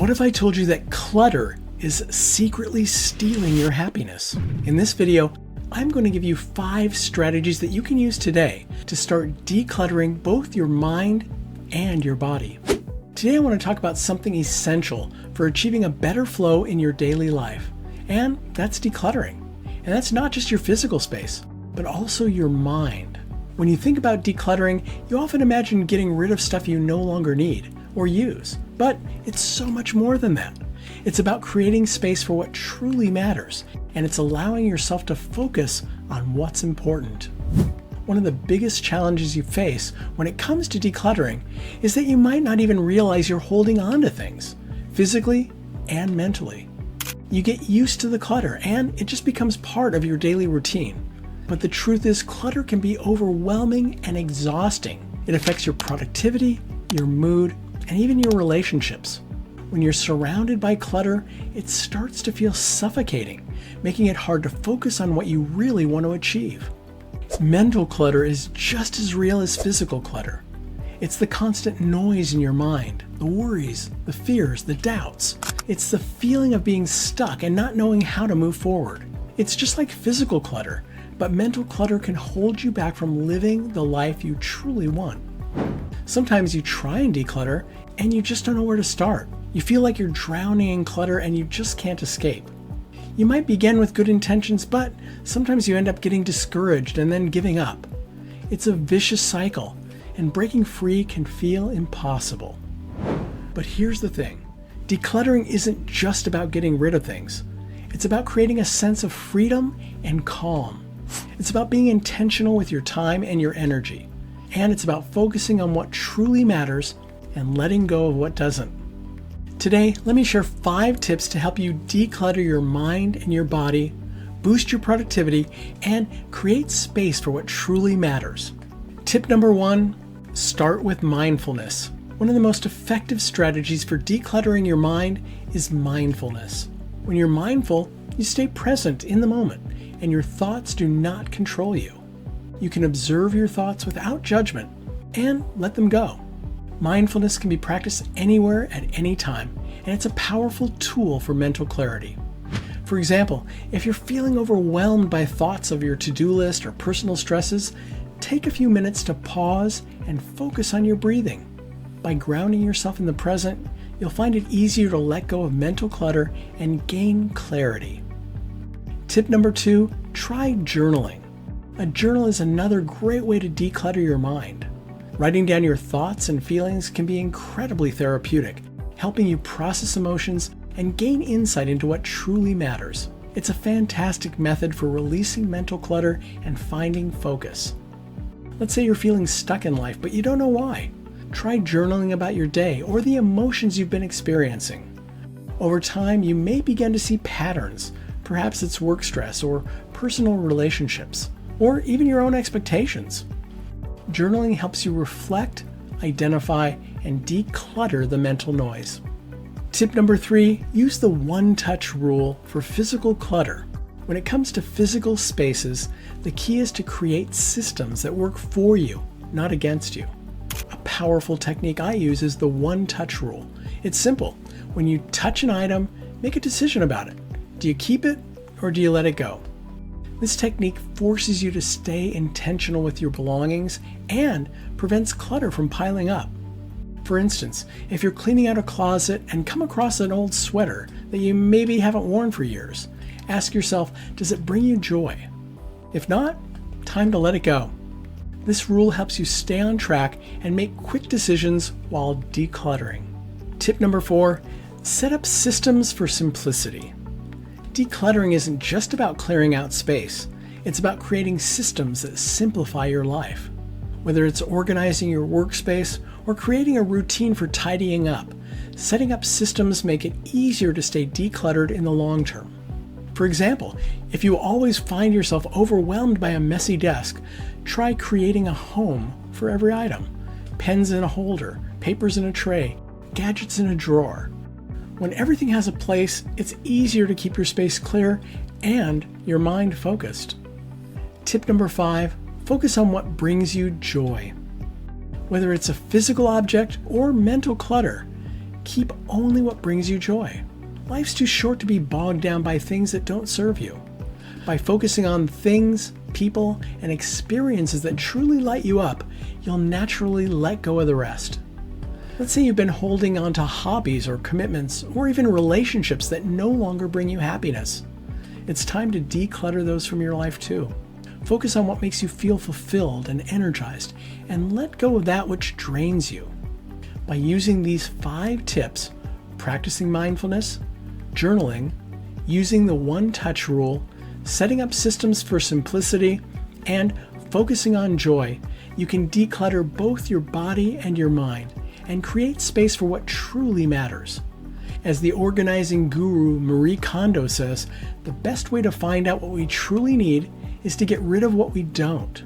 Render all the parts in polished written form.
What if I told you that clutter is secretly stealing your happiness? In this video, I'm going to give you 5 strategies that you can use today to start decluttering both your mind and your body. Today I want to talk about something essential for achieving a better flow in your daily life, and that's decluttering. And that's not just your physical space, but also your mind. When you think about decluttering, you often imagine getting rid of stuff you no longer need or use, but it's so much more than that. It's about creating space for what truly matters, and it's allowing yourself to focus on what's important. One of the biggest challenges you face when it comes to decluttering is that you might not even realize you're holding on to things, physically and mentally. You get used to the clutter and it just becomes part of your daily routine. But the truth is, clutter can be overwhelming and exhausting. It affects your productivity, your mood, and even your relationships. When you're surrounded by clutter, it starts to feel suffocating, making it hard to focus on what you really want to achieve. Mental clutter is just as real as physical clutter. It's the constant noise in your mind, the worries, the fears, the doubts. It's the feeling of being stuck and not knowing how to move forward. It's just like physical clutter, but mental clutter can hold you back from living the life you truly want. Sometimes you try and declutter and you just don't know where to start. You feel like you're drowning in clutter and you just can't escape. You might begin with good intentions, but sometimes you end up getting discouraged and then giving up. It's a vicious cycle, and breaking free can feel impossible. But here's the thing. Decluttering isn't just about getting rid of things. It's about creating a sense of freedom and calm. It's about being intentional with your time and your energy. And it's about focusing on what truly matters and letting go of what doesn't. Today, let me share 5 tips to help you declutter your mind and your body, boost your productivity, and create space for what truly matters. Tip number 1, start with mindfulness. One of the most effective strategies for decluttering your mind is mindfulness. When you're mindful, you stay present in the moment, and your thoughts do not control you. You can observe your thoughts without judgment and let them go. Mindfulness can be practiced anywhere at any time, and it's a powerful tool for mental clarity. For example, if you're feeling overwhelmed by thoughts of your to-do list or personal stresses, take a few minutes to pause and focus on your breathing. By grounding yourself in the present, you'll find it easier to let go of mental clutter and gain clarity. Tip number 2, try journaling. A journal is another great way to declutter your mind. Writing down your thoughts and feelings can be incredibly therapeutic, helping you process emotions and gain insight into what truly matters. It's a fantastic method for releasing mental clutter and finding focus. Let's say you're feeling stuck in life, but you don't know why. Try journaling about your day or the emotions you've been experiencing. Over time, you may begin to see patterns. Perhaps it's work stress or personal relationships, or even your own expectations. Journaling helps you reflect, identify, and declutter the mental noise. Tip number 3, use the one-touch rule for physical clutter. When it comes to physical spaces, the key is to create systems that work for you, not against you. A powerful technique I use is the one-touch rule. It's simple. When you touch an item, make a decision about it. Do you keep it or do you let it go? This technique forces you to stay intentional with your belongings and prevents clutter from piling up. For instance, if you're cleaning out a closet and come across an old sweater that you maybe haven't worn for years, ask yourself, does it bring you joy? If not, time to let it go. This rule helps you stay on track and make quick decisions while decluttering. Tip number 4, set up systems for simplicity. Decluttering isn't just about clearing out space. It's about creating systems that simplify your life. Whether it's organizing your workspace or creating a routine for tidying up, setting up systems make it easier to stay decluttered in the long term. For example, if you always find yourself overwhelmed by a messy desk, try creating a home for every item. Pens in a holder, papers in a tray, gadgets in a drawer. When everything has a place, it's easier to keep your space clear and your mind focused. Tip number 5, focus on what brings you joy. Whether it's a physical object or mental clutter, Keep only what brings you joy. Life's too short to be bogged down by things that don't serve you. By focusing on things, people, and experiences that truly light you up, you'll naturally let go of the rest. Let's say you've been holding on to hobbies or commitments or even relationships that no longer bring you happiness. It's time to declutter those from your life too. Focus on what makes you feel fulfilled and energized, and let go of that which drains you. By using these 5 tips, practicing mindfulness, journaling, using the one-touch rule, setting up systems for simplicity, and focusing on joy, you can declutter both your body and your mind and create space for what truly matters. As the organizing guru Marie Kondo says, the best way to find out what we truly need is to get rid of what we don't.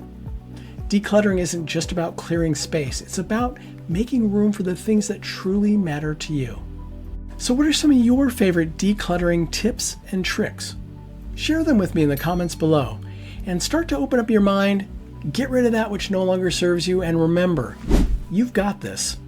Decluttering isn't just about clearing space, it's about making room for the things that truly matter to you. So what are some of your favorite decluttering tips and tricks? Share them with me in the comments below, and start to open up your mind, get rid of that which no longer serves you, and remember, you've got this.